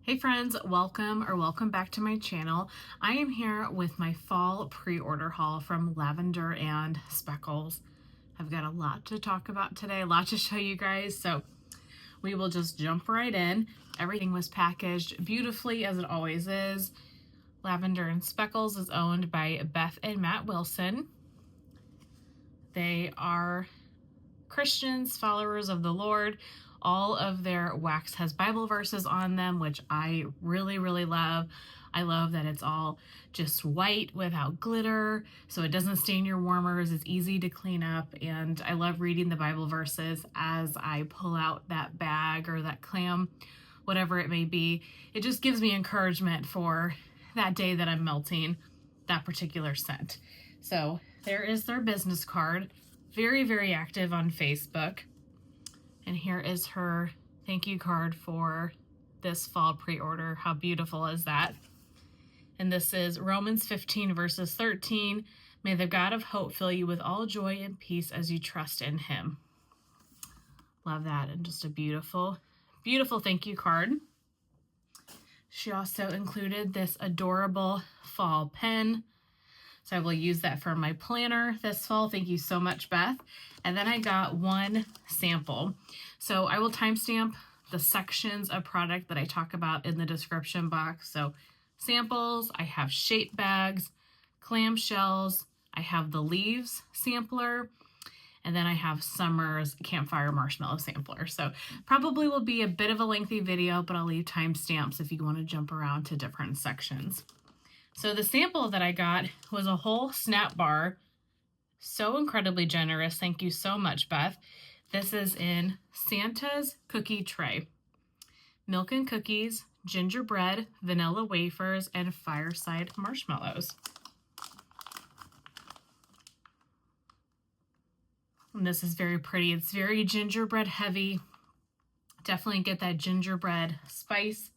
Hey friends, welcome back to my channel. I am here with my fall pre-order haul from Lavender and Speckles. I've got a lot to talk about today, a lot to show you guys, so we will just jump right in. Everything was packaged beautifully as it always is. Lavender and Speckles is owned by Beth and Matt Wilson. They are Christians, followers of the Lord. All of their wax has Bible verses on them, which I really love. I love that it's all just white without glitter, so it doesn't stain your warmers. It's easy to clean up, and I love reading the Bible verses as I pull out that bag or that clam, whatever it may be. It just gives me encouragement for that day that I'm melting that particular scent. So there is their business card. Very active on Facebook. And here is her thank you card for this fall pre-order. How beautiful is that? And this is Romans 15 verses 13. May the God of hope fill you with all joy and peace as you trust in him. Love that. And just a beautiful thank you card. She also included this adorable fall pen. So I will use that for my planner this fall. Thank you so much, Beth. And then I got one sample. So I will timestamp the sections of product that I talk about in the description box. So samples, I have shape bags, clamshells, I have the leaves sampler, and then I have Summer's Campfire Marshmallow sampler. So probably will be a bit of a lengthy video, but I'll leave timestamps if you want to jump around to different sections. So the sample that I got was a whole snap bar. So incredibly generous. Thank you so much, Beth. This is in Santa's cookie tray. Milk and cookies, gingerbread, vanilla wafers, and fireside marshmallows. And this is very pretty. It's very gingerbread heavy. Definitely get that gingerbread spice.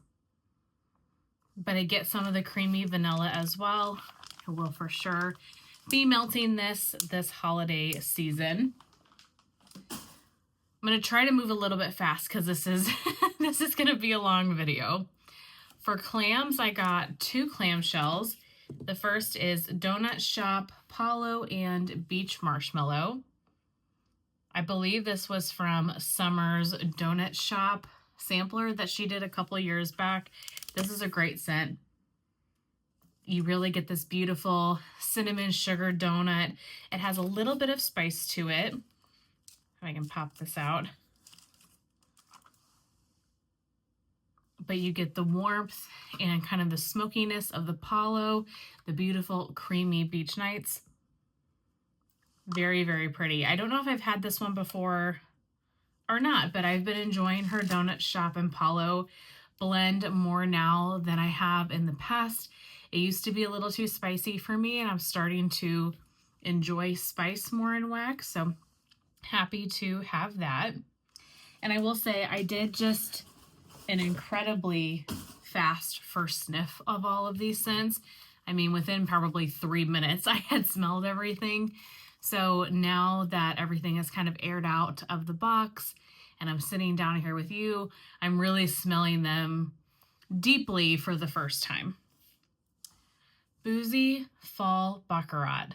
But I get some of the creamy vanilla as well. I will for sure be melting this holiday season. I'm going to try to move a little bit fast because this is this is going to be a long video. For clams, I got two clamshells. The first is Donut Shop Palo and Beach Marshmallow. I believe this was from Summer's Donut Shop sampler that she did a couple years back. This is a great scent. You really get this beautiful cinnamon sugar donut. It has a little bit of spice to it. If I can pop this out. But you get the warmth and kind of the smokiness of the Palo, the beautiful creamy beach nights. Very pretty. I don't know if I've had this one before or not, but I've been enjoying her Donut Shop and Palo blend more now than I have in the past. It used to be a little too spicy for me, and I'm starting to enjoy spice more in wax, so happy to have that. And I will say I did just an incredibly fast first sniff of all of these scents. I mean, within probably 3 minutes I had smelled everything. So now that everything is kind of aired out of the box and I'm sitting down here with you, I'm really smelling them deeply for the first time. Boozy Fall Baccarat.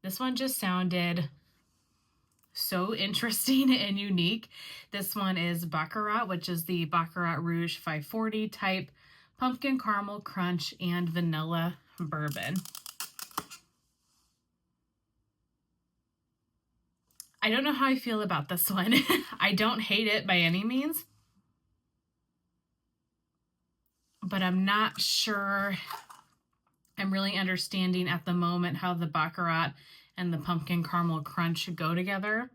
This one just sounded so interesting and unique. This one is Baccarat, which is the Baccarat Rouge 540 type, pumpkin caramel crunch, and vanilla bourbon. I don't know how I feel about this one. I don't hate it by any means, but I'm not sure I'm really understanding at the moment how the Baccarat and the pumpkin caramel crunch go together.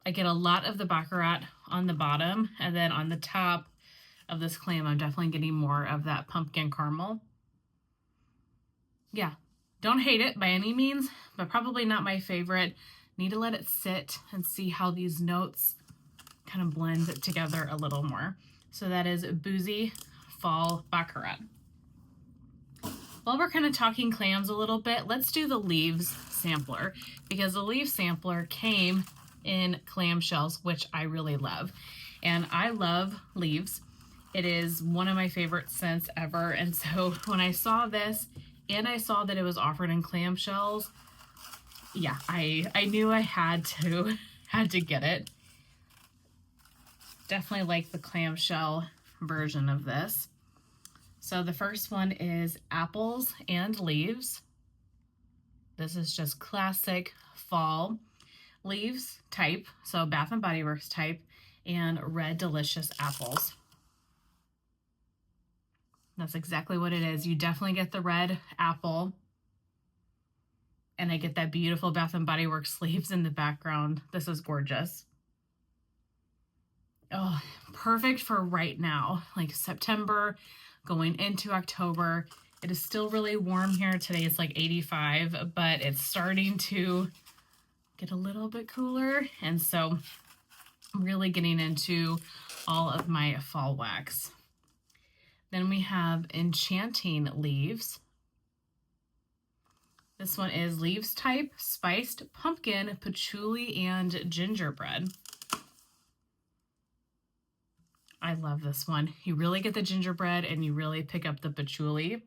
I get a lot of the Baccarat on the bottom, and then on the top of this clam, I'm definitely getting more of that pumpkin caramel. Yeah, don't hate it by any means, but probably not my favorite. Need to let it sit and see how these notes kind of blend together a little more. So that is Boozy Fall Baccarat. While we're kind of talking clams a little bit, let's do the leaves sampler, because the leaf sampler came in clamshells, which I really love. And I love leaves. It is one of my favorite scents ever. And so when I saw this and I saw that it was offered in clamshells, yeah, I knew I had to get it. Definitely like the clamshell version of this. So the first one is apples and leaves. This is just classic fall leaves type, so Bath and Body Works type, and red delicious apples. That's exactly what it is. You definitely get the red apple, and I get that beautiful Bath and Body Works sleeves in the background. This is gorgeous. Oh, perfect for right now, like September going into October. It is still really warm here. Today it's like 85, but it's starting to get a little bit cooler. And so I'm really getting into all of my fall wax. Then we have Enchanting Leaves. This one is leaves type, spiced pumpkin, patchouli, and gingerbread. I love this one. You really get the gingerbread and you really pick up the patchouli.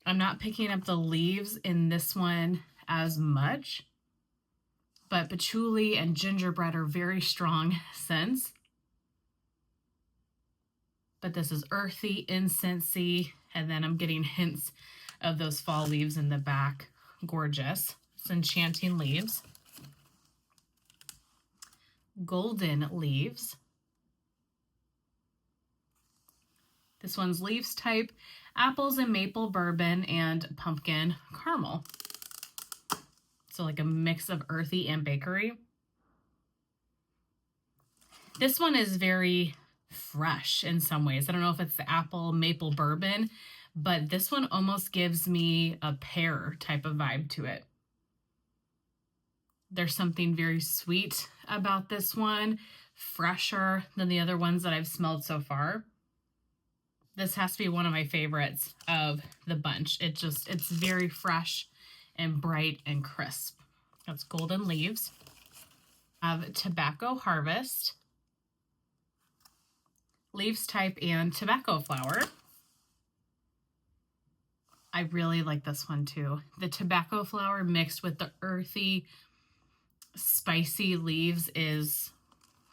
I'm not picking up the leaves in this one as much, but patchouli and gingerbread are very strong scents. But this is earthy, incensey, and then I'm getting hints of those fall leaves in the back. Gorgeous. It's Enchanting Leaves. Golden Leaves. This one's leaves type, apples and maple bourbon, and pumpkin caramel. So like a mix of earthy and bakery. This one is very fresh in some ways. I don't know if it's the apple maple bourbon, but this one almost gives me a pear type of vibe to it. There's something very sweet about this one, fresher than the other ones that I've smelled so far. This has to be one of my favorites of the bunch. It's very fresh and bright and crisp. That's Golden Leaves. I have Tobacco Harvest, leaves type, and tobacco flower. I really like this one too. The tobacco flower mixed with the earthy, spicy leaves is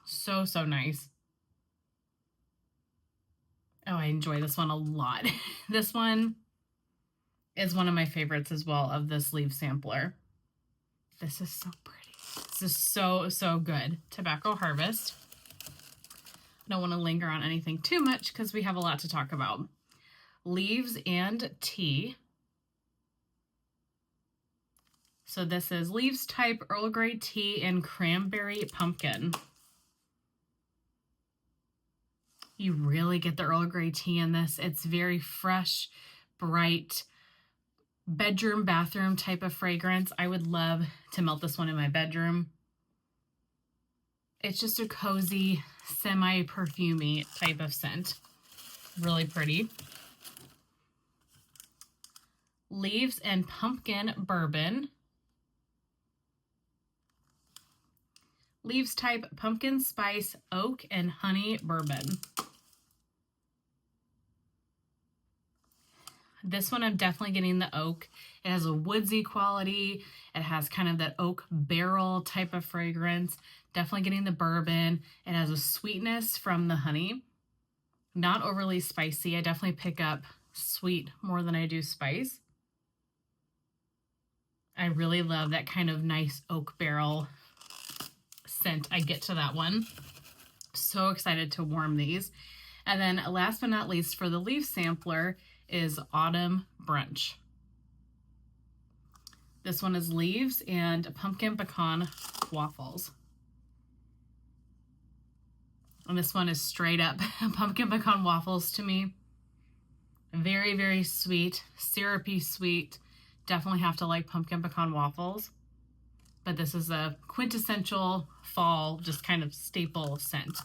so nice. Oh, I enjoy this one a lot. This one is one of my favorites as well of this leaf sampler. This is so pretty. This is so good. Tobacco Harvest. I don't want to linger on anything too much because we have a lot to talk about. Leaves and Tea. So this is leaves type, Earl Grey tea, and cranberry pumpkin. You really get the Earl Grey tea in this. It's very fresh, bright, bedroom, bathroom type of fragrance. I would love to melt this one in my bedroom. It's just a cozy, semi-perfumey type of scent. Really pretty. Leaves and pumpkin bourbon. Leaves type, pumpkin spice, oak, and honey bourbon. This one I'm definitely getting the oak. It has a woodsy quality. It has kind of that oak barrel type of fragrance. Definitely getting the bourbon. It has a sweetness from the honey. Not overly spicy. I definitely pick up sweet more than I do spice. I really love that kind of nice oak barrel scent I get to that one. So excited to warm these. And then last but not least for the leaf sampler is Autumn Brunch. This one is leaves and pumpkin pecan waffles. And this one is straight up pumpkin pecan waffles to me. Very sweet, syrupy sweet. Definitely have to like pumpkin pecan waffles. But this is a quintessential fall, just kind of staple scent.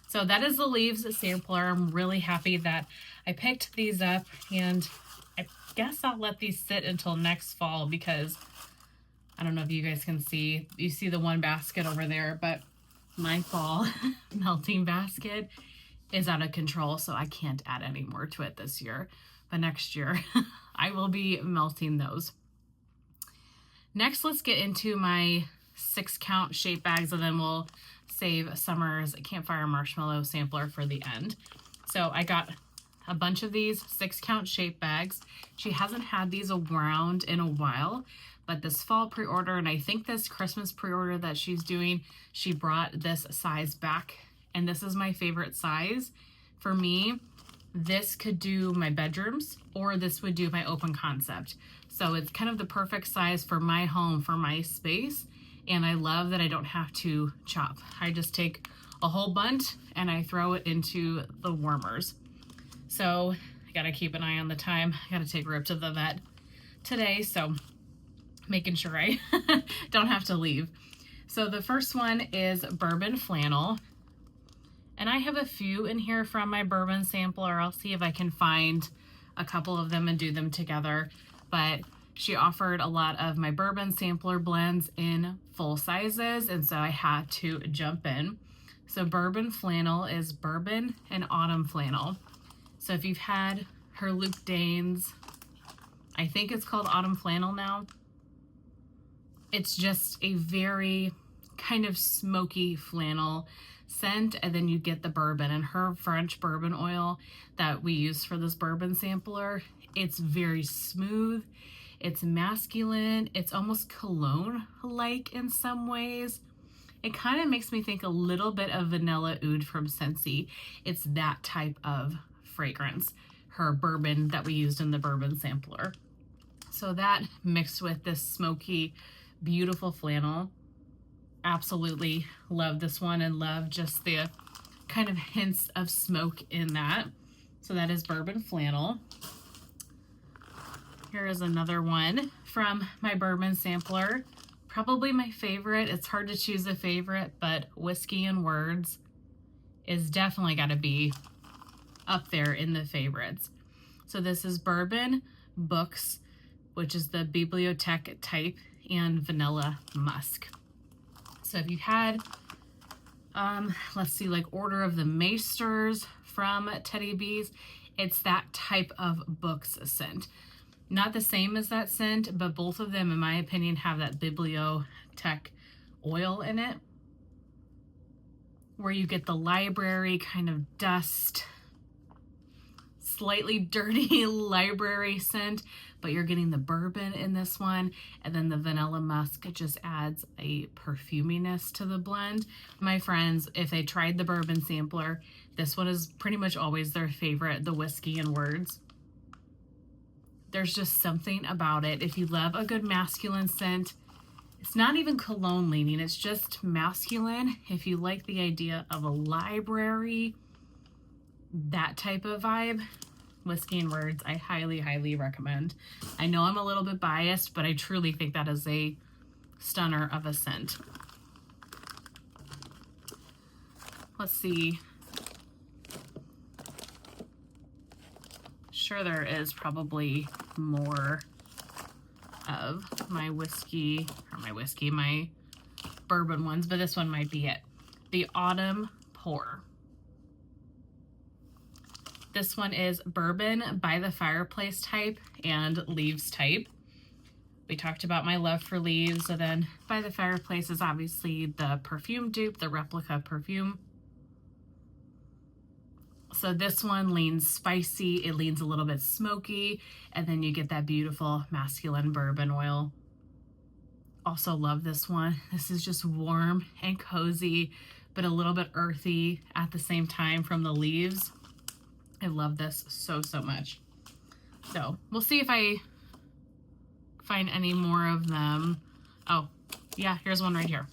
So that is the leaves sampler. I'm really happy that I picked these up, and I guess I'll let these sit until next fall because I don't know if you guys can see. You see the one basket over there, but my fall melting basket is out of control, so I can't add any more to it this year. But next year, I will be melting those. Next, let's get into my 6-count shape bags, and then we'll save Summer's Campfire Marshmallow sampler for the end. So I got a bunch of these 6-count shape bags. She hasn't had these around in a while, but this fall pre-order, and I think this Christmas pre-order that she's doing, she brought this size back, and this is my favorite size. For me, this could do my bedrooms, or this would do my open concept. So it's kind of the perfect size for my home, for my space, and I love that I don't have to chop. I just take a whole bunch and I throw it into the warmers. So I gotta keep an eye on the time. I gotta take Rip to the vet today, so making sure I don't have to leave. So the first one is bourbon flannel. And I have a few in here from my bourbon sampler. I'll see if I can find a couple of them and do them together. But she offered a lot of my bourbon sampler blends in full sizes, and so I had to jump in. So bourbon flannel is bourbon and autumn flannel. So if you've had her Luke Danes, I think it's called autumn flannel now. It's just a very kind of smoky flannel scent, and then you get the bourbon, and her French bourbon oil that we use for this bourbon sampler, it's very smooth, it's masculine, it's almost cologne-like in some ways. It kind of makes me think a little bit of Vanilla Oud from Scentsy. It's that type of fragrance, her bourbon that we used in the bourbon sampler. So that mixed with this smoky, beautiful flannel, absolutely love this one, and love just the kind of hints of smoke in that. So that is bourbon flannel. Here is another one from my bourbon sampler. Probably my favorite. It's hard to choose a favorite, but Whiskey and Words is definitely got to be up there in the favorites. So this is bourbon books, which is the bibliothèque type, and vanilla musk. So if you had, let's see, like Order of the Maesters from Teddy Bees, it's that type of books scent. Not the same as that scent, but both of them, in my opinion, have that bibliothèque oil in it, where you get the library kind of dust, slightly dirty library scent, but you're getting the bourbon in this one, and then the vanilla musk just adds a perfuminess to the blend. My friends, if they tried the bourbon sampler, this one is pretty much always their favorite, the Whiskey and Words. There's just something about it. If you love a good masculine scent, it's not even cologne leaning, it's just masculine. If you like the idea of a library, that type of vibe, Whiskey and Words, I highly, highly recommend. I know I'm a little bit biased, but I truly think that is a stunner of a scent. Let's see. Sure, there is probably more of my my bourbon ones, but this one might be it. The Autumn Pour. This one is bourbon by the fireplace type and leaves type. We talked about my love for leaves, so then by the fireplace is obviously the perfume dupe, the replica perfume. So this one leans spicy, it leans a little bit smoky, and then you get that beautiful masculine bourbon oil. Also love this one. This is just warm and cozy, but a little bit earthy at the same time from the leaves. I love this so, so much. So we'll see if I find any more of them. Oh, yeah, here's one right here.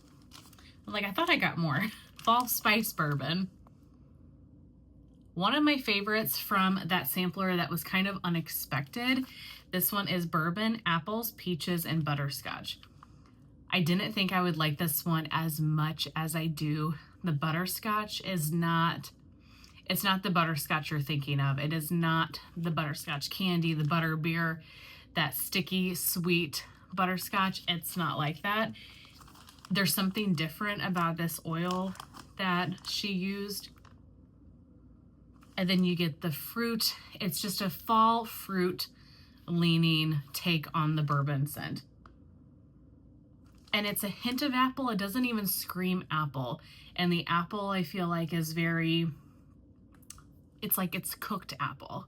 Like, I thought I got more. Fall Spice Bourbon. One of my favorites from that sampler that was kind of unexpected. This one is bourbon, apples, peaches, and butterscotch. I didn't think I would like this one as much as I do. The butterscotch is not, it's not the butterscotch you're thinking of. It is not the butterscotch candy, the butter beer, that sticky, sweet butterscotch. It's not like that. There's something different about this oil that she used. And then you get the fruit. It's just a fall fruit leaning take on the bourbon scent. And it's a hint of apple. It doesn't even scream apple. And the apple, I feel like, is very, it's like it's cooked apple.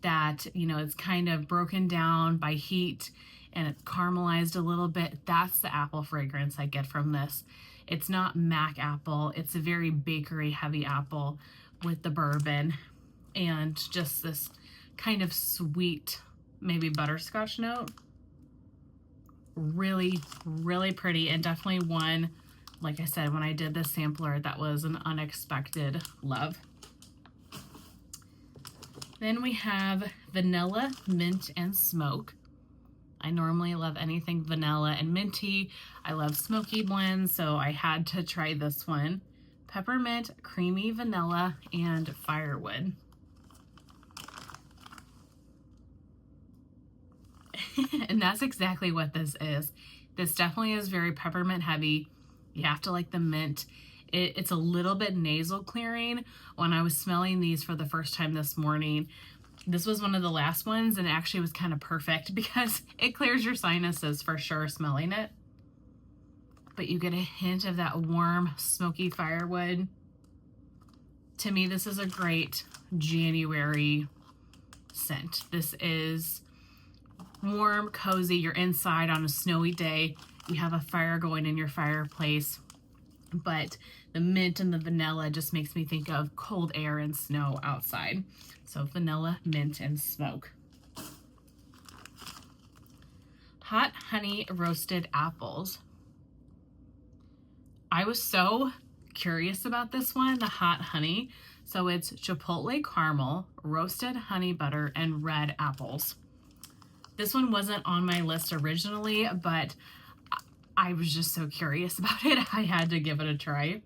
That, you know, it's kind of broken down by heat and it's caramelized a little bit. That's the apple fragrance I get from this. It's not Mac apple. It's a very bakery heavy apple with the bourbon and just this kind of sweet, maybe butterscotch note. Really, really pretty, and definitely one, like I said, when I did this sampler, that was an unexpected love. Then we have vanilla, mint, and smoke. I normally love anything vanilla and minty. I love smoky blends, so I had to try this one. Peppermint, creamy vanilla, and firewood. And that's exactly what this is. This definitely is very peppermint heavy. You have to like the mint. It's a little bit nasal clearing. When I was smelling these for the first time this morning, this was one of the last ones, and it actually was kind of perfect because it clears your sinuses for sure smelling it. But you get a hint of that warm, smoky firewood. To me, this is a great January scent. This is warm, cozy. You're inside on a snowy day. You have a fire going in your fireplace, but the mint and the vanilla just makes me think of cold air and snow outside. So vanilla, mint, and smoke. Hot honey roasted apples. I was so curious about this one, the hot honey. So it's chipotle caramel, roasted honey butter, and red apples. This one wasn't on my list originally, but I was just so curious about it. I had to give it a try.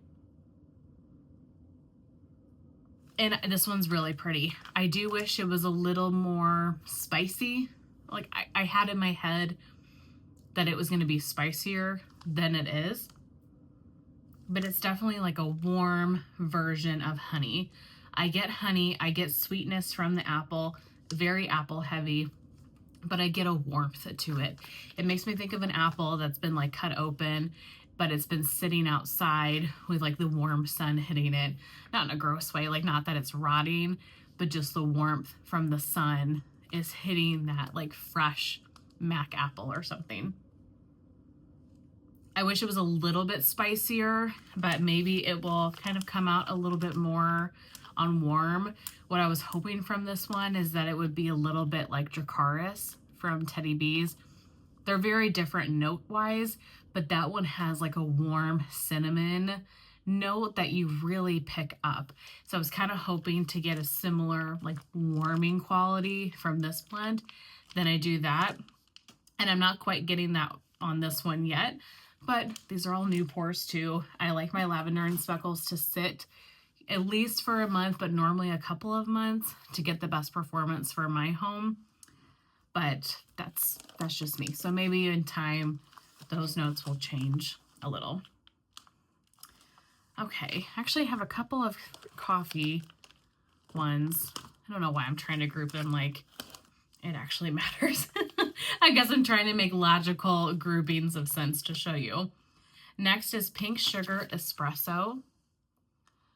And this one's really pretty. I do wish it was a little more spicy. Like I had in my head that it was going to be spicier than it is. But it's definitely like a warm version of honey. I get honey, I get sweetness from the apple, very apple heavy, but I get a warmth to it. It makes me think of an apple that's been like cut open, but it's been sitting outside with like the warm sun hitting it. Not in a gross way, like not that it's rotting, but just the warmth from the sun is hitting that like fresh Mac apple or something. I wish it was a little bit spicier, but maybe it will kind of come out a little bit more on warm. What I was hoping from this one is that it would be a little bit like Dracarys from Teddy B's. They're very different note-wise, but that one has like a warm cinnamon note that you really pick up. So I was kind of hoping to get a similar like warming quality from this blend. Then I do that, and I'm not quite getting that on this one yet. But these are all new pours too. I like my Lavender and Speckles to sit at least for a month, but normally a couple of months to get the best performance for my home. But that's just me. So maybe in time, those notes will change a little. Okay, I actually have a couple of coffee ones. I don't know why I'm trying to group them like it actually matters. I guess I'm trying to make logical groupings of scents to show you. Next is Pink Sugar Espresso.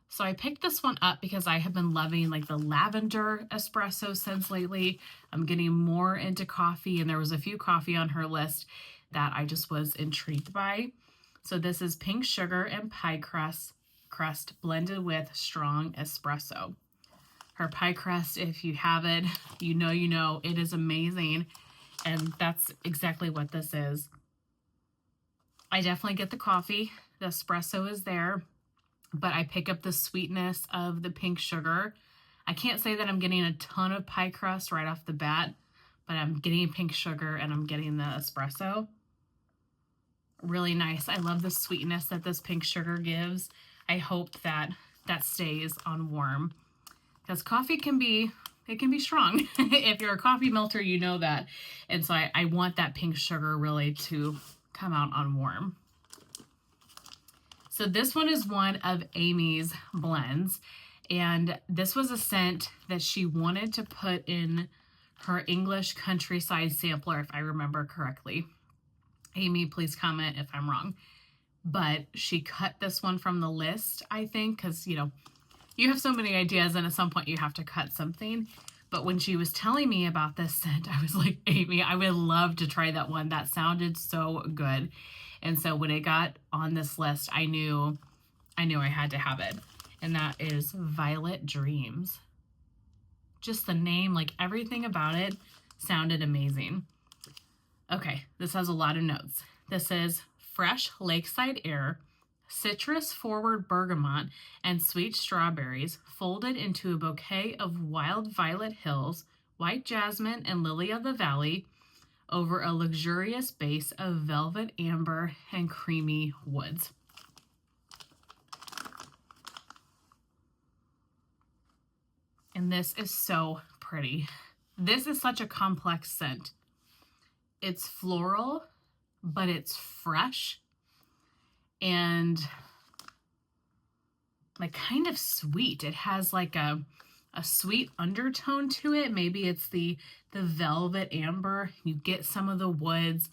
So I picked this one up because I have been loving like the lavender espresso scents lately. I'm getting more into coffee, and there was a few coffee on her list that I just was intrigued by. So this is pink sugar and pie crust blended with strong espresso. Her pie crust, if you have it, you know, it is amazing. And that's exactly what this is. I definitely get the coffee. The espresso is there, but I pick up the sweetness of the pink sugar. I can't say that I'm getting a ton of pie crust right off the bat, but I'm getting pink sugar and I'm getting the espresso. Really nice. I love the sweetness that this pink sugar gives. I hope that stays on warm, because coffee can be strong. If you're a coffee melter, you know that. And so I want that pink sugar really to come out on warm. So this one is one of Amy's blends, and this was a scent that she wanted to put in her English countryside sampler, if I remember correctly. Amy, please comment if I'm wrong. But she cut this one from the list, I think, because, you know, you have so many ideas and at some point you have to cut something. But when she was telling me about this scent, I was like, Amy, I would love to try that one. That sounded so good. And so when it got on this list, I knew I had to have it. And that is Violet Dreams. Just the name, like everything about it sounded amazing. Okay, this has a lot of notes. This is fresh lakeside air, citrus forward bergamot, and sweet strawberries folded into a bouquet of wild violet hills, white jasmine, and lily of the valley over a luxurious base of velvet amber and creamy woods. And this is so pretty. This is such a complex scent. It's floral, but it's fresh and like kind of sweet. It has like a sweet undertone to it. Maybe it's the velvet amber. You get some of the woods.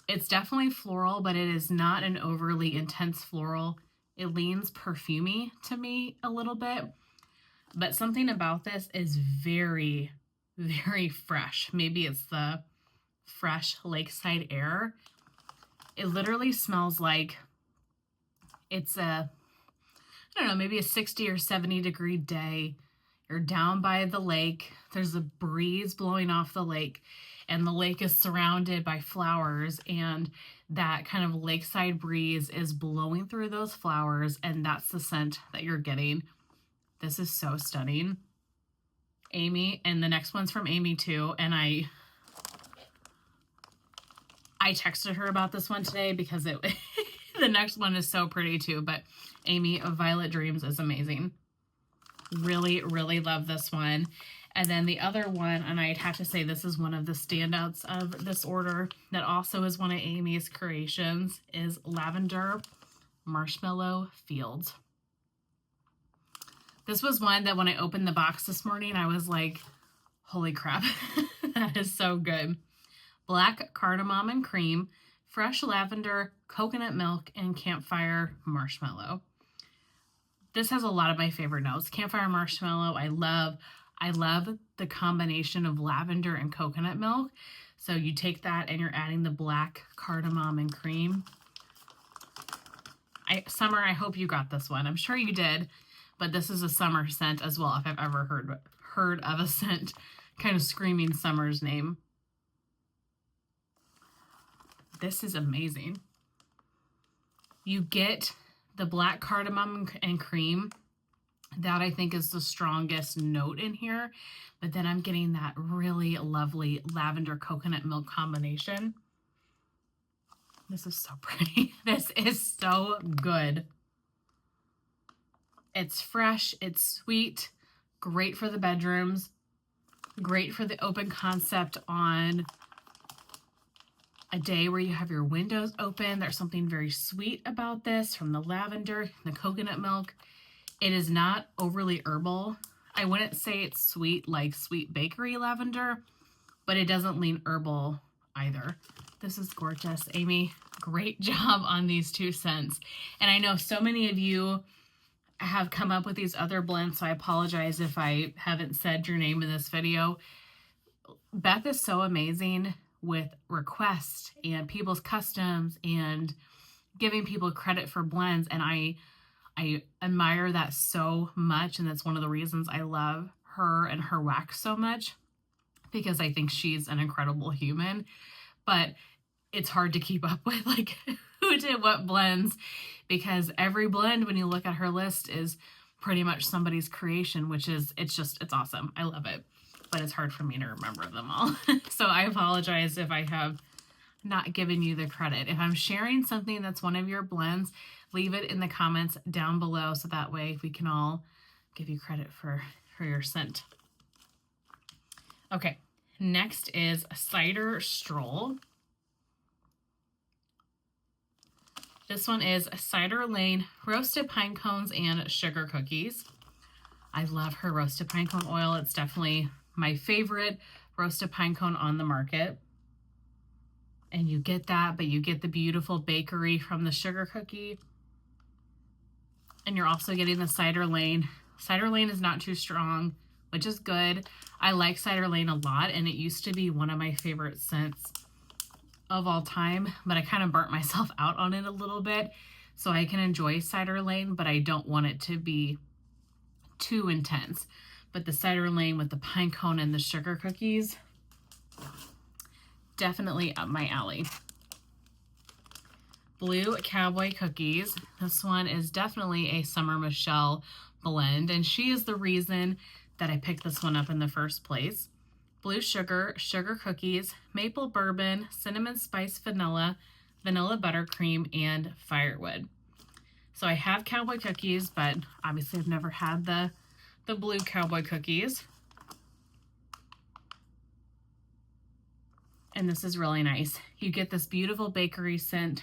It's definitely floral, but it is not an overly intense floral. It leans perfumey to me a little bit. But something about this is very, very fresh. Maybe it's the fresh lakeside air. It literally smells like it's I don't know, maybe a 60 or 70 degree day. You're down by the lake. There's a breeze blowing off the lake, and the lake is surrounded by flowers, and that kind of lakeside breeze is blowing through those flowers, and that's the scent that you're getting. This is so stunning. Amy, and the next one's from Amy too, and I texted her about this one today because it the next one is so pretty too, but Amy of Violet Dreams is amazing. Really, really love this one. And then the other one, and I'd have to say this is one of the standouts of this order that also is one of Amy's creations, is Lavender Marshmallow Fields. This was one that when I opened the box this morning, I was like, holy crap, that is so good. Black cardamom and cream, fresh lavender, coconut milk, and campfire marshmallow. This has a lot of my favorite notes. Campfire marshmallow, I love the combination of lavender and coconut milk. So you take that and you're adding the black cardamom and cream. Summer, I hope you got this one. I'm sure you did, but this is a summer scent as well, if I've ever heard of a scent kind of screaming summer's name. This is amazing. You get the black cardamom and cream. That I think is the strongest note in here. But then I'm getting that really lovely lavender coconut milk combination. This is so pretty. This is so good. It's fresh. It's sweet. Great for the bedrooms. Great for the open concept on a day where you have your windows open. There's something very sweet about this from the lavender, the coconut milk. It is not overly herbal. I wouldn't say it's sweet like sweet bakery lavender, but it doesn't lean herbal either. This is gorgeous. Amy, great job on these two scents. And I know so many of you have come up with these other blends, so I apologize if I haven't said your name in this video. Beth is so amazing with requests and people's customs and giving people credit for blends, and I admire that so much, and that's one of the reasons I love her and her wax so much, because I think she's an incredible human. But it's hard to keep up with, like, who did what blends, because every blend, when you look at her list, is pretty much somebody's creation, which is, it's awesome. I love it. But it's hard for me to remember them all. So I apologize if I have not given you the credit. If I'm sharing something that's one of your blends, leave it in the comments down below, so that way we can all give you credit for your scent. Okay, next is Cider Stroll. This one is Cider Lane Roasted Pine Cones and Sugar Cookies. I love her roasted pine cone oil. It's definitely my favorite roasted pine cone on the market. And you get that, but you get the beautiful bakery from the sugar cookie. And you're also getting the Cider Lane. Cider Lane is not too strong, which is good. I like Cider Lane a lot, and it used to be one of my favorite scents of all time, but I kind of burnt myself out on it a little bit. So I can enjoy Cider Lane, but I don't want it to be too intense. But the Cider Lane with the pine cone and the sugar cookies, definitely up my alley. Blue Cowboy Cookies. This one is definitely a Summer Michelle blend, and she is the reason that I picked this one up in the first place. Blue sugar, sugar cookies, maple bourbon, cinnamon spice vanilla, vanilla buttercream, and firewood. So I have cowboy cookies, but obviously I've never had the blue cowboy cookies. And this is really nice. You get this beautiful bakery scent,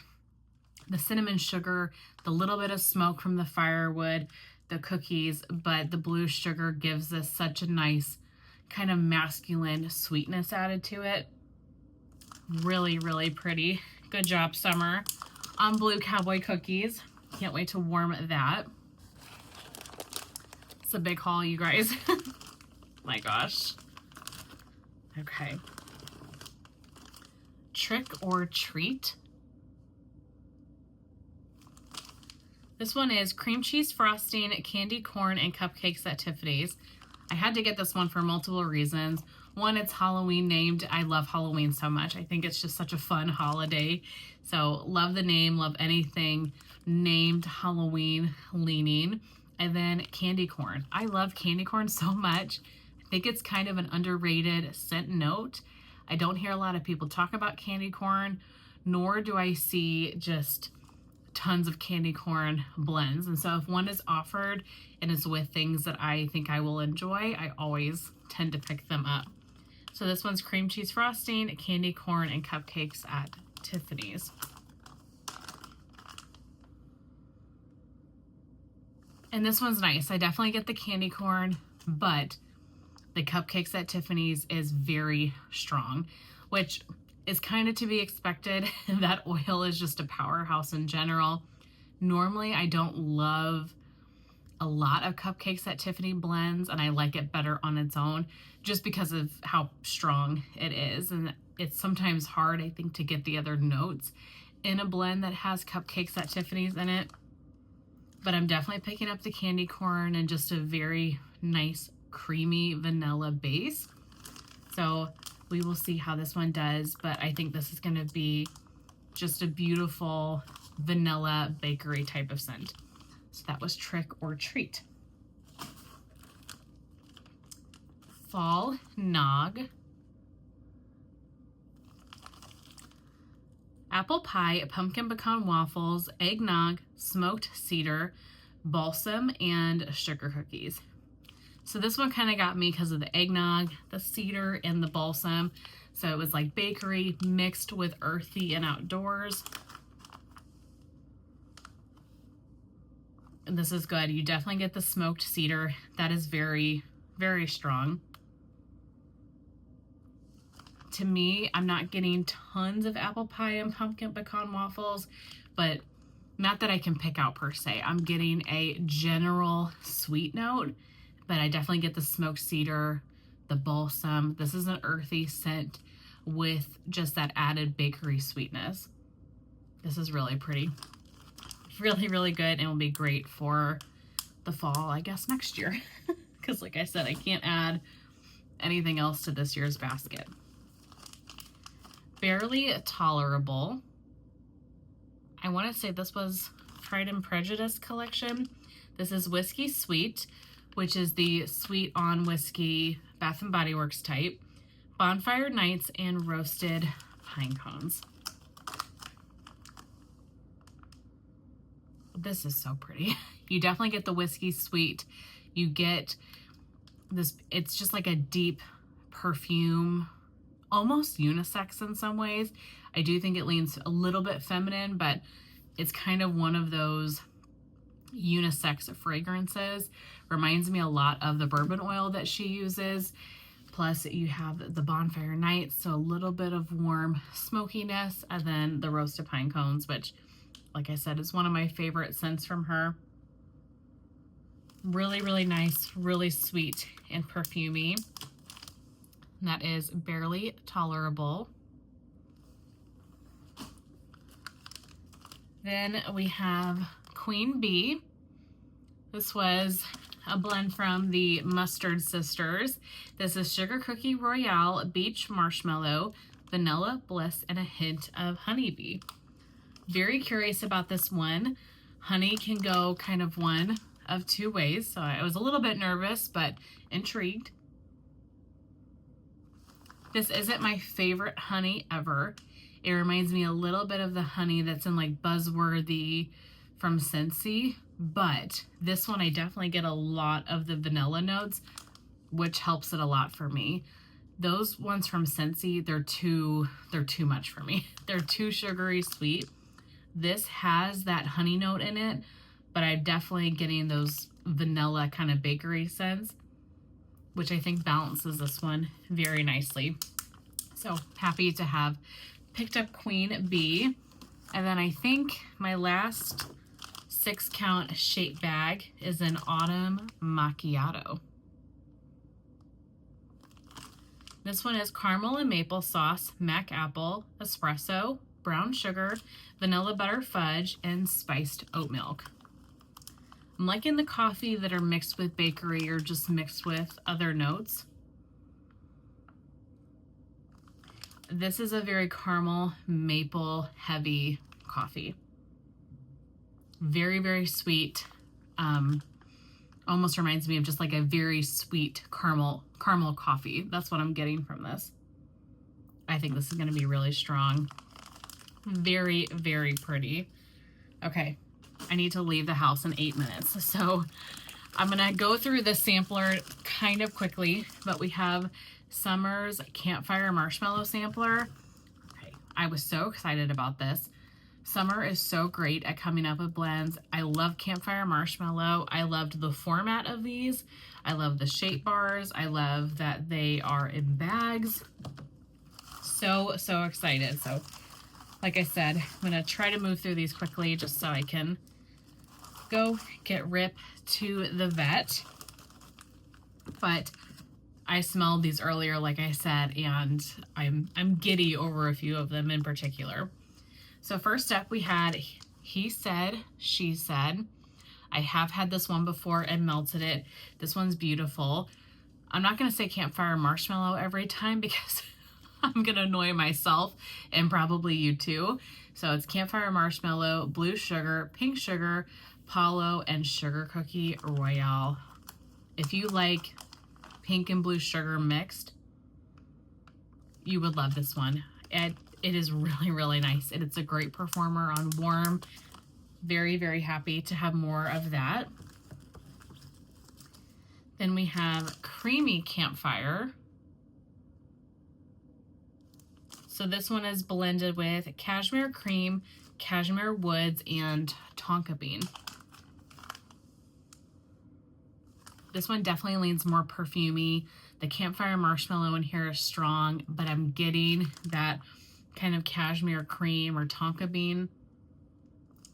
the cinnamon sugar, the little bit of smoke from the firewood, the cookies, but the blue sugar gives this such a nice kind of masculine sweetness added to it. Really, really pretty. Good job, Summer, on blue cowboy cookies. Can't wait to warm that. It's a big haul, you guys. My gosh. Okay. Trick or Treat. This one is cream cheese frosting, candy corn, and cupcakes at Tiffany's. I had to get this one for multiple reasons. One, it's Halloween named. I love Halloween so much. I think it's just such a fun holiday. So love the name, love anything named Halloween leaning. And then candy corn. I love candy corn so much. I think it's kind of an underrated scent note. I don't hear a lot of people talk about candy corn, nor do I see just tons of candy corn blends. And so if one is offered and is with things that I think I will enjoy, I always tend to pick them up. So this one's cream cheese frosting, candy corn, and cupcakes at Tiffany's. And this one's nice. I definitely get the candy corn, but the cupcakes at Tiffany's is very strong, which is kind of to be expected. That oil is just a powerhouse in general. Normally, I don't love a lot of cupcakes at Tiffany blends, and I like it better on its own just because of how strong it is. And it's sometimes hard, I think, to get the other notes in a blend that has cupcakes at Tiffany's in it. But I'm definitely picking up the candy corn and just a very nice creamy vanilla base. So we will see how this one does, but I think this is going to be just a beautiful vanilla bakery type of scent. So that was Trick or Treat. Fall Nog. Apple pie, pumpkin pecan waffles, eggnog, smoked cedar, balsam, and sugar cookies. So this one kind of got me because of the eggnog, the cedar, and the balsam. So it was like bakery mixed with earthy and outdoors. And this is good. You definitely get the smoked cedar. That is very, very strong. To me, I'm not getting tons of apple pie and pumpkin pecan waffles, but not that I can pick out per se. I'm getting a general sweet note, but I definitely get the smoked cedar, the balsam. This is an earthy scent with just that added bakery sweetness. This is really pretty. Really, really good, and will be great for the fall, I guess, next year. Because like I said, I can't add anything else to this year's basket. Barely Tolerable. I want to say this was Pride and Prejudice collection. This is Whiskey Sweet, which is the sweet on whiskey Bath and Body Works type. Bonfire Nights and roasted pine cones. This is so pretty. You definitely get the Whiskey Sweet. You get this, it's just like a deep perfume, almost unisex in some ways. I do think it leans a little bit feminine, but It's kind of one of those unisex fragrances. Reminds me a lot of the bourbon oil that she uses. Plus you have the bonfire nights, so a little bit of warm smokiness, and then the roasted pine cones, which, like I said, is one of my favorite scents from her. Really, really nice, really sweet and perfumey. And that is Barely Tolerable. Then we have Queen Bee. This was a blend from the Mustard Sisters. This is Sugar Cookie Royale, Beach Marshmallow, Vanilla Bliss, and a hint of honeybee. Very curious about this one. Honey can go kind of one of two ways, so I was a little bit nervous, but intrigued. This isn't my favorite honey ever. It reminds me a little bit of the honey that's in like Buzzworthy from Scentsy, but this one I definitely get a lot of the vanilla notes, which helps it a lot for me. Those ones from Scentsy, they're too much for me. They're too sugary sweet. This has that honey note in it, but I'm definitely getting those vanilla kind of bakery scents, which I think balances this one very nicely. So happy to have picked up Queen Bee. And then I think my last 6-count shape bag is an Autumn Macchiato. This one is caramel and maple sauce, mac apple, espresso, brown sugar, vanilla butter fudge, and spiced oat milk. I'm liking the coffee that are mixed with bakery or just mixed with other notes. This is a very caramel, maple heavy coffee. Very, very sweet. Almost reminds me of just like a very sweet caramel coffee. That's what I'm getting from this. I think this is going to be really strong. Very, very pretty. Okay, I need to leave the house in 8 minutes. So I'm going to go through the sampler kind of quickly, but we have Summer's Campfire Marshmallow Sampler. Okay, I was so excited about this. Summer is so great at coming up with blends. I love Campfire Marshmallow. I loved the format of these. I love the shape bars. I love that they are in bags. So excited. So like I said, I'm going to try to move through these quickly just so I can go get Rip to the vet. But I smelled these earlier, like I said, and I'm giddy over a few of them in particular. So first up we had He Said, She Said. I have had this one before and melted it. This one's beautiful. I'm not going to say Campfire Marshmallow every time because I'm going to annoy myself and probably you too. So it's Campfire Marshmallow, Blue Sugar, Pink Sugar, Palo, and Sugar Cookie Royale. If you like pink and blue sugar mixed, you would love this one. It is really, really nice. And it's a great performer on warm. Very, very happy to have more of that. Then we have Creamy Campfire. So this one is blended with cashmere cream, cashmere woods, and tonka bean. This one definitely leans more perfumey. The Campfire Marshmallow in here is strong, but I'm getting that kind of cashmere cream or tonka bean.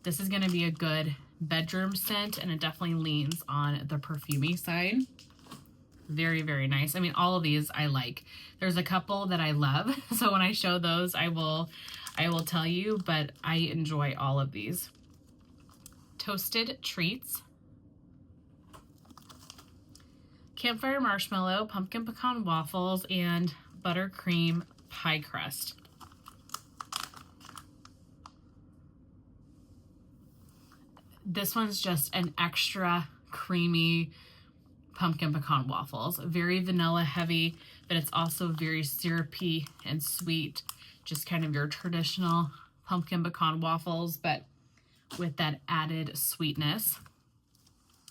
This is going to be a good bedroom scent, and it definitely leans on the perfumey side. Very, very nice. I mean, all of these I like. There's a couple that I love, so when I show those, I will tell you, but I enjoy all of these. Toasted Treats. Campfire Marshmallow, Pumpkin Pecan Waffles, and Buttercream Pie Crust. This one's just an extra creamy pumpkin pecan waffles. Very vanilla heavy, but it's also very syrupy and sweet. Just kind of your traditional pumpkin pecan waffles, but with that added sweetness.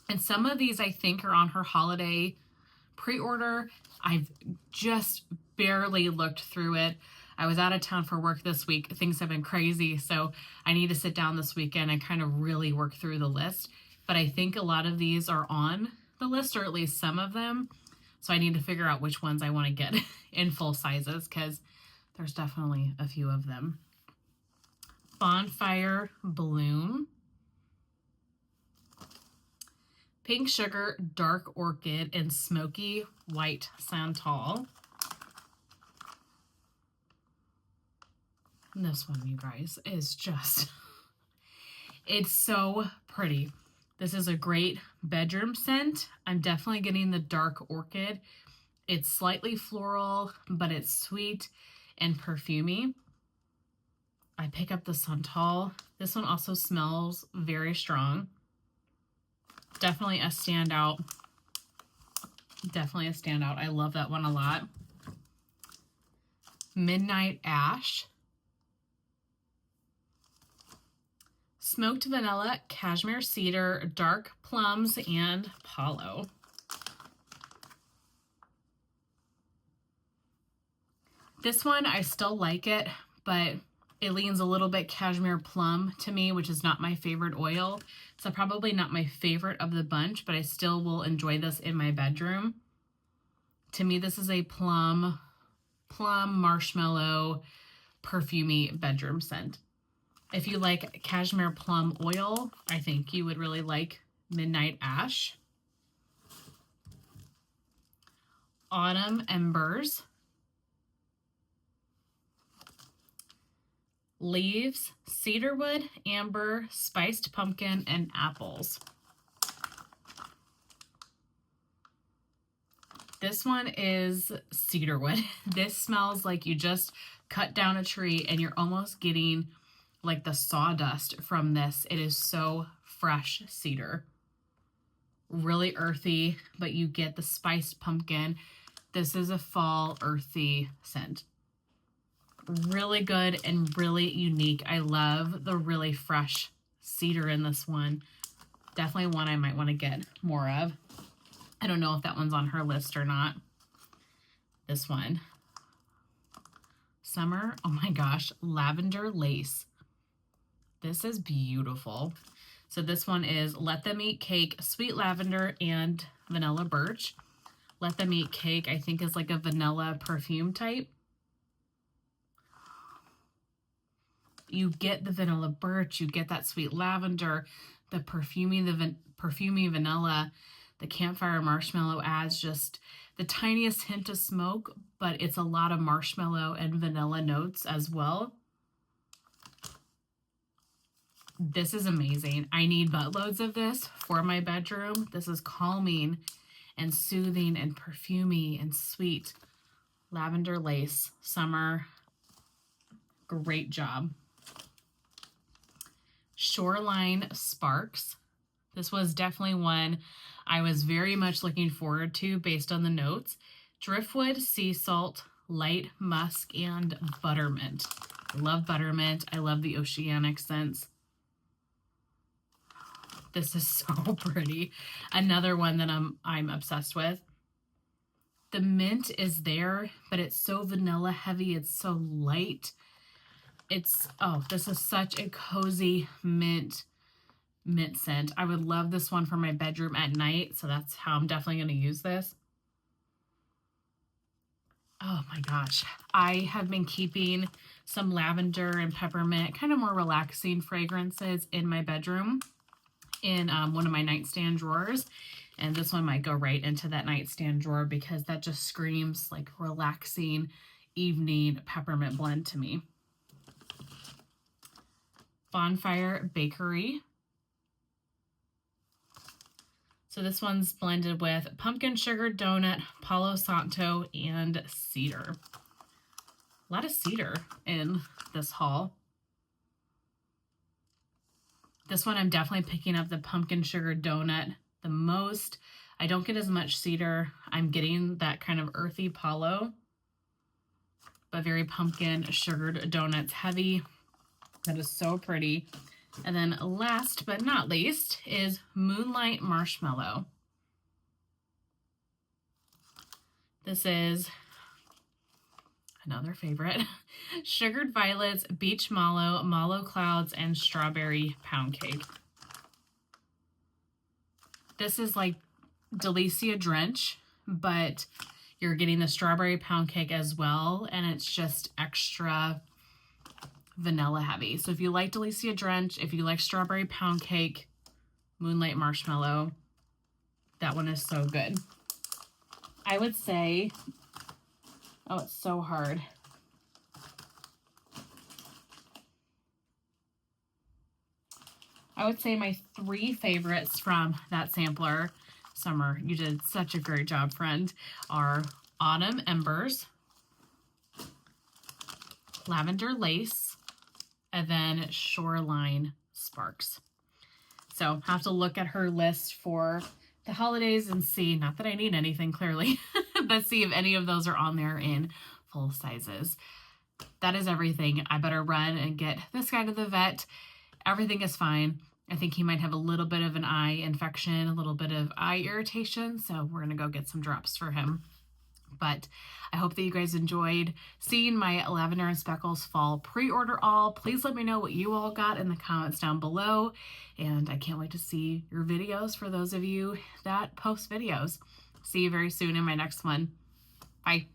And some of these I think are on her holiday pre-order. I've just barely looked through it. I was out of town for work this week. Things have been crazy, so I need to sit down this weekend and kind of really work through the list. But I think a lot of these are on the list, or at least some of them. So I need to figure out which ones I want to get in full sizes, because there's definitely a few of them. Bonfire Bloom. Pink Sugar, Dark Orchid, and Smoky White Santal. And this one, you guys, is just, it's so pretty. This is a great bedroom scent. I'm definitely getting the Dark Orchid. It's slightly floral, but it's sweet and perfumey. I pick up the Santal. This one also smells very strong. Definitely a standout. Definitely a standout. I love that one a lot. Midnight Ash. Smoked Vanilla, Cashmere Cedar, Dark Plums, and Palo. This one, I still like it, but it leans a little bit Cashmere Plum to me, which is not my favorite oil. So probably not my favorite of the bunch, but I still will enjoy this in my bedroom. To me, this is a plum marshmallow perfumey bedroom scent. If you like Cashmere Plum oil, I think you would really like Midnight Ash. Autumn Embers. Leaves, cedarwood, amber, spiced pumpkin, and apples. This one is cedarwood. This smells like you just cut down a tree and you're almost getting like the sawdust from this. It is so fresh cedar. Really earthy, but you get the spiced pumpkin. This is a fall earthy scent. Really good and really unique. I love the really fresh cedar in this one. Definitely one I might want to get more of. I don't know if that one's on her list or not. This one. Summer, oh my gosh, Lavender Lace. This is beautiful. So this one is Let Them Eat Cake, Sweet Lavender, and Vanilla Birch. Let Them Eat Cake, I think, is like a vanilla perfume type. You get the vanilla birch, you get that sweet lavender, the perfumey vanilla. The Campfire Marshmallow adds just the tiniest hint of smoke, but it's a lot of marshmallow and vanilla notes as well. This is amazing. I need buttloads of this for my bedroom. This is calming and soothing and perfumey and sweet. Lavender Lace, summer. Great job. Shoreline Sparks. This was definitely one I was very much looking forward to based on the notes. Driftwood, sea salt, light musk, and buttermint. I love buttermint. I love the oceanic scents. This is so pretty. Another one that I'm obsessed with. The mint is there, but it's so vanilla heavy. It's so light. It's, oh, this is such a cozy mint scent. I would love this one for my bedroom at night, so that's how I'm definitely going to use this. Oh my gosh. I have been keeping some lavender and peppermint, kind of more relaxing fragrances in my bedroom in one of my nightstand drawers. And this one might go right into that nightstand drawer because that just screams like relaxing evening peppermint blend to me. Bonfire Bakery. So this one's blended with pumpkin sugar donut, Palo Santo, and cedar. A lot of cedar in this haul. This one I'm definitely picking up the pumpkin sugar donut the most. I don't get as much cedar. I'm getting that kind of earthy Palo, but very pumpkin sugared donuts heavy. That is so pretty. And then last but not least is Moonlight Marshmallow. This is another favorite, Sugared Violets, Beach Mallow, Mallow Clouds, and Strawberry Pound Cake. This is like Delicia Drench, but you're getting the strawberry pound cake as well, and it's just extra vanilla heavy. So if you like Delicia Drench, if you like strawberry pound cake, Moonlight Marshmallow, that one is so good. I would say, oh, it's so hard. I would say my 3 favorites from that sampler, Summer, you did such a great job, friend, are Autumn Embers, Lavender Lace, and then Shoreline Sparks. So have to look at her list for the holidays and see, not that I need anything clearly, but see if any of those are on there in full sizes. That is everything. I better run and get this guy to the vet. Everything is fine. I think he might have a little bit of an eye infection, a little bit of eye irritation, so we're going to go get some drops for him. But I hope that you guys enjoyed seeing my Lavender and Speckles fall pre-order all. Please let me know what you all got in the comments down below, and I can't wait to see your videos for those of you that post videos. See you very soon in my next one. Bye.